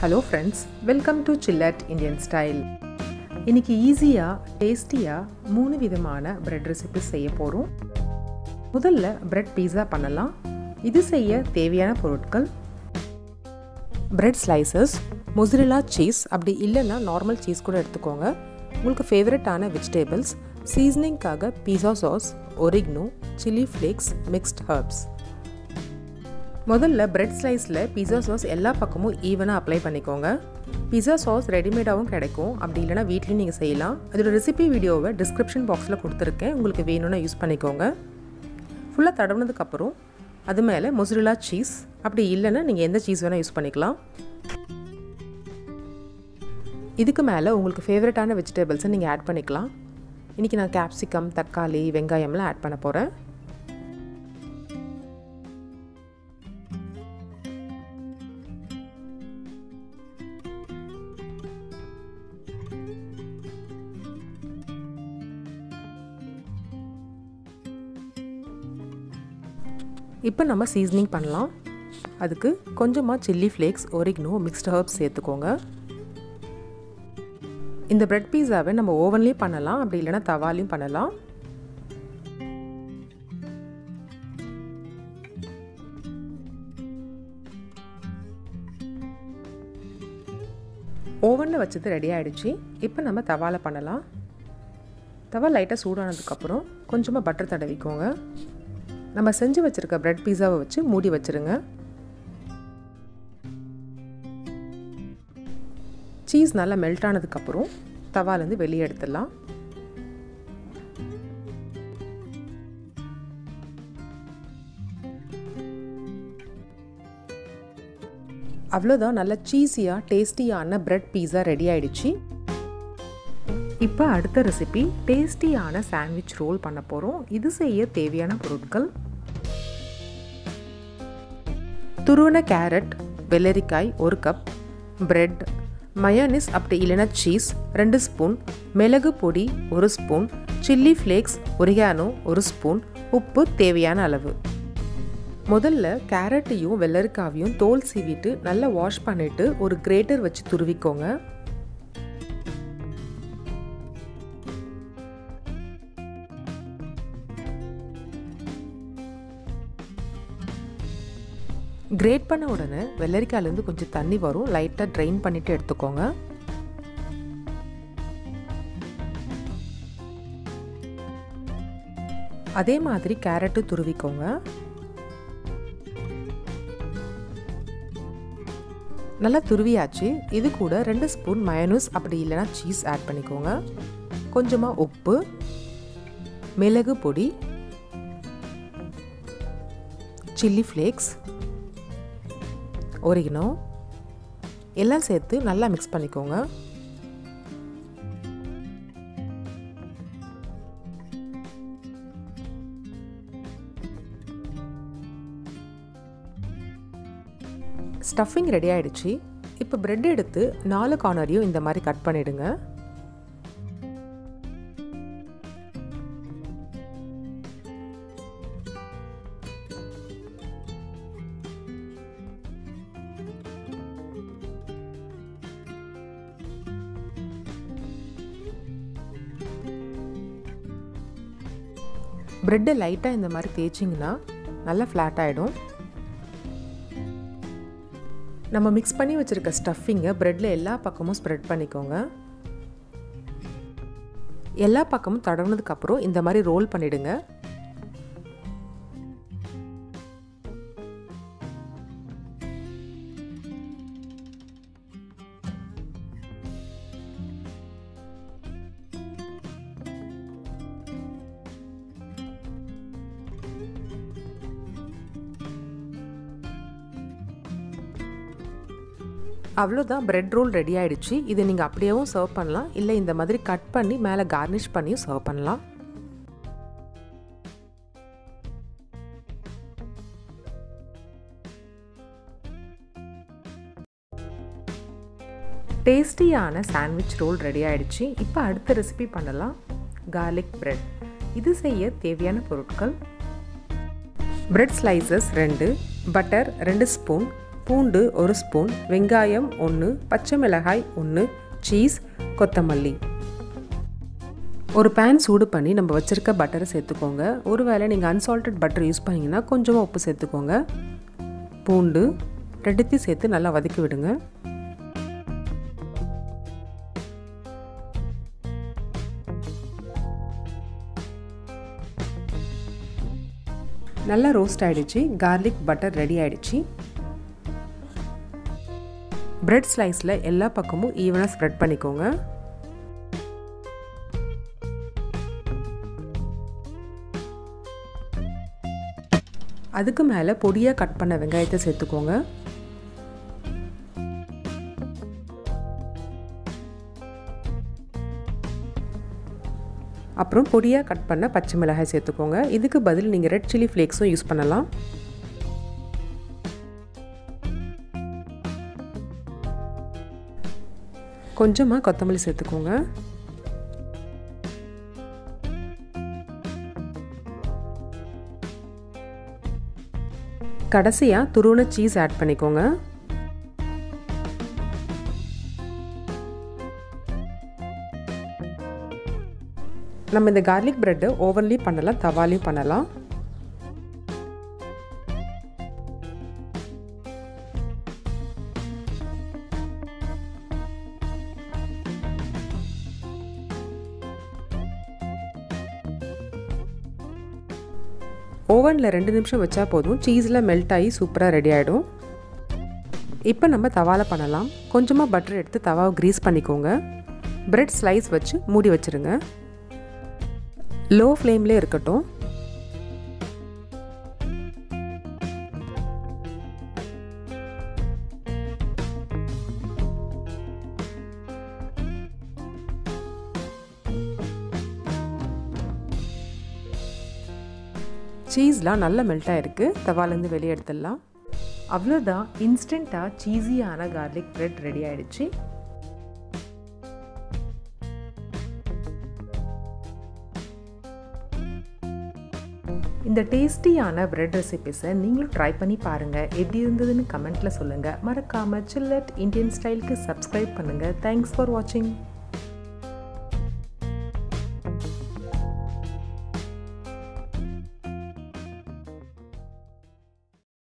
Hello friends, welcome to ChillatIndianstyle. இன்னைக்கு ஈஸியா டேஸ்டியா 3 விதமான பிரெட் ரெசிபி செய்ய போறோம். முதல்ல பிரெட் பீஸா பண்ணலாம். இது செய்ய தேவையான பொருட்கள்: பிரெட் ஸ்லைசஸ், மொசரெல்லா சீஸ், அப்படி இல்லைன்னா நார்மல் சீஸ் கூட எடுத்துக்கோங்க. உங்களுக்கு ஃபேவரட்டான வெஜிடபிள்ஸ், சீசனிங்காக pizza sauce, oregano, chilli flakes, mixed herbs. முதல்ல பிரெட் ஸ்லைஸில் பீஸா சாஸ் எல்லா பக்கமும் ஈவனாக அப்ளை பண்ணிக்கோங்க. பீஸா சாஸ் ரெடிமேடாகவும் கிடைக்கும், அப்படி இல்லைனா வீட்லேயும் நீங்கள் செய்யலாம். அதோட ரெசிபி வீடியோவை டிஸ்கிரிப்ஷன் பாக்ஸில் கொடுத்துருக்கேன், உங்களுக்கு வேணும்னா யூஸ் பண்ணிக்கோங்க. ஃபுல்லாக தடவுனதுக்கப்புறம் அது மேலே மொசரெல்லா சீஸ், அப்படி இல்லைன்னா நீங்கள் எந்த சீஸ் வேணால் யூஸ் பண்ணிக்கலாம். இதுக்கு மேலே உங்களுக்கு ஃபேவரட்டான வெஜிடபிள்ஸை நீங்கள் ஆட் பண்ணிக்கலாம். இன்றைக்கி நான் கேப்சிகம், தக்காளி, வெங்காயம்லாம் ஆட் பண்ண போகிறேன். இப்போ நம்ம சீசனிங் பண்ணலாம். அதுக்கு கொஞ்சமாக chilli flakes, oregano, mixed herbs சேர்த்துக்கோங்க. இந்த பிரெட் பீஸாவை நம்ம ஓவன்லேயும் பண்ணலாம், அப்படி இல்லைனா தவாலையும் பண்ணலாம். ஓவனில் வச்சது ரெடி ஆகிடுச்சு. இப்போ நம்ம தவாவில் பண்ணலாம். தவா லைட்டாக சூடானதுக்கப்புறம் கொஞ்சமாக பட்டர் தடவிக்கோங்க. நம்ம செஞ்சு வச்சுருக்க பிரெட் பீஸாவை வச்சு மூடி வச்சுருங்க. சீஸ் நல்லா மெல்ட் ஆனதுக்கப்புறம் தவாலேருந்து வெளியே எடுத்துடலாம். அவ்வளோதான், நல்ல சீஸியாக டேஸ்டியான பிரெட் பீஸா ரெடி ஆகிடுச்சு. இப்போ அடுத்த ரெசிபி டேஸ்டியான சாண்ட்விச் ரோல் பண்ண போகிறோம். இது செய்ய தேவையான பொருட்கள்: துருவன கேரட், வெள்ளரிக்காய் 1 கப், பிரெட், மயோனிஸ் அப்படி இல்லைனா சீஸ் 2 ஸ்பூன், மிளகு பொடி 1 spoon, chilli flakes, oregano 1 spoon, உப்பு தேவையான அளவு. முதல்ல கேரட்டையும் வெள்ளரிக்காவையும் தோல் சீவிட்டு நல்லா வாஷ் பண்ணிவிட்டு ஒரு கிரேட்டர் வச்சு துருவிக்கோங்க. கிரேட் பண்ண உடனே வெள்ளரிக்காயிலேருந்து கொஞ்சம் தண்ணி வரும், லைட்டாக ட்ரைன் பண்ணிவிட்டு எடுத்துக்கோங்க. அதே மாதிரி கேரட்டு துருவிக்கோங்க. நல்லா துருவியாச்சு. இது கூட 2 ஸ்பூன் மயோனீஸ் அப்படி இல்லைனா சீஸ் ஆட் பண்ணிக்கோங்க. கொஞ்சமாக உப்பு, மிளகு பொடி, சில்லி ஃப்ளேக்ஸ், ஒரிகனோ எல்லாம் சேர்த்து நல்லா மிக்ஸ் பண்ணிக்கோங்க. ஸ்டஃபிங் ரெடி ஆயிடுச்சு. இப்போ பிரெட் எடுத்து 4 கார்னரையும் இந்த மாதிரி கட் பண்ணிடுங்க. பிரெட்டை லைட்டாக இந்த மாதிரி தேய்ச்சிங்கன்னா நல்லா ஃப்ளாட் ஆகிடும். நம்ம மிக்ஸ் பண்ணி வச்சுருக்க ஸ்டஃபிங்கை பிரெட்டில் எல்லா பக்கமும் ஸ்ப்ரெட் பண்ணிக்கோங்க. எல்லா பக்கமும் தடவுனதுக்கப்புறம் இந்த மாதிரி ரோல் பண்ணிவிடுங்க. அவ்வளோதான், பிரெட் ரோல் ரெடி ஆகிடுச்சு. இதை நீங்கள் அப்படியேவும் சர்வ் பண்ணலாம், இல்லை இந்த மாதிரி கட் பண்ணி மேலே கார்னிஷ் பண்ணியும் சர்வ் பண்ணலாம். டேஸ்டியான சாண்ட்விச் ரோல் ரெடி ஆகிடுச்சு. இப்போ அடுத்த ரெசிபி பண்ணலாம், கார்லிக் பிரெட். இது செய்ய தேவையான பொருட்கள்: பிரெட் ஸ்லைசஸ் 2, பட்டர் 2 ஸ்பூன், பூண்டு 1 ஸ்பூன், வெங்காயம் 1, பச்சை மிளகாய் 1, சீஸ், கொத்தமல்லி. ஒரு பேன் சூடு பண்ணி நம்ம வச்சுருக்க பட்டரை சேர்த்துக்கோங்க. ஒருவேளை நீங்கள் அன்சால்டட் பட்டர் யூஸ் பண்ணிங்கன்னா கொஞ்சமாக உப்பு சேர்த்துக்கோங்க. பூண்டு ரெண்டுத்தையும் சேர்த்து நல்லா வதக்கி விடுங்க. நல்லா ரோஸ்ட் ஆகிடுச்சு. கார்லிக் பட்டர் ரெடி ஆகிடுச்சு. பிரெட் ஸ்லைஸில் எல்லா பக்கமும் ஈவனாக ஸ்ப்ரெட் பண்ணிக்கோங்க. அதுக்கு மேலே பொடியாக கட் பண்ண வெங்காயத்தை சேர்த்துக்கோங்க. அப்புறம் பொடியாக கட் பண்ண பச்சை மிளகாய் சேர்த்துக்கோங்க. இதுக்கு பதில் நீங்கள் ரெட் சில்லி ஃப்ளேக்ஸும் யூஸ் பண்ணலாம். கொஞ்சமாக கொத்தமல்லி சேர்த்துக்கோங்க. கடைசியாக துருவன சீஸ் ஆட் பண்ணிக்கோங்க. நம்ம இந்த கார்லிக் பிரெட்டை ஓவன்லேயும் பண்ணலாம், தவாலையும் பண்ணலாம். ஓவனில் 2 நிமிஷம் வச்சா போதும். சீஸில் மெல்ட் ஆகி சூப்பராக ரெடி ஆகிடும். இப்போ நம்ம தவாவில் பண்ணலாம். கொஞ்சமாக பட்டர் எடுத்து தவாவை க்ரீஸ் பண்ணிக்கோங்க. பிரெட் ஸ்லைஸ் வச்சு மூடி வச்சுருங்க. லோ ஃப்ளேம்லே இருக்கட்டும். சீஸ்லாம் நல்லா மெல்ட் ஆகிருக்கு. தவாலேருந்து வெளியே எடுத்துடலாம். அவ்வளோதான், இன்ஸ்டண்ட்டாக சீஸியான கார்லிக் பிரெட் ரெடி ஆகிடுச்சு. இந்த டேஸ்டியான பிரெட் ரெசிபிஸை நீங்களும் ட்ரை பண்ணி பாருங்கள். எப்படி இருந்ததுன்னு கமெண்ட்டில் சொல்லுங்கள். மறக்காமல் சில்லட் இந்தியன் ஸ்டைலுக்கு சப்ஸ்கிரைப் பண்ணுங்கள். தேங்க்ஸ் ஃபார் வாட்சிங்.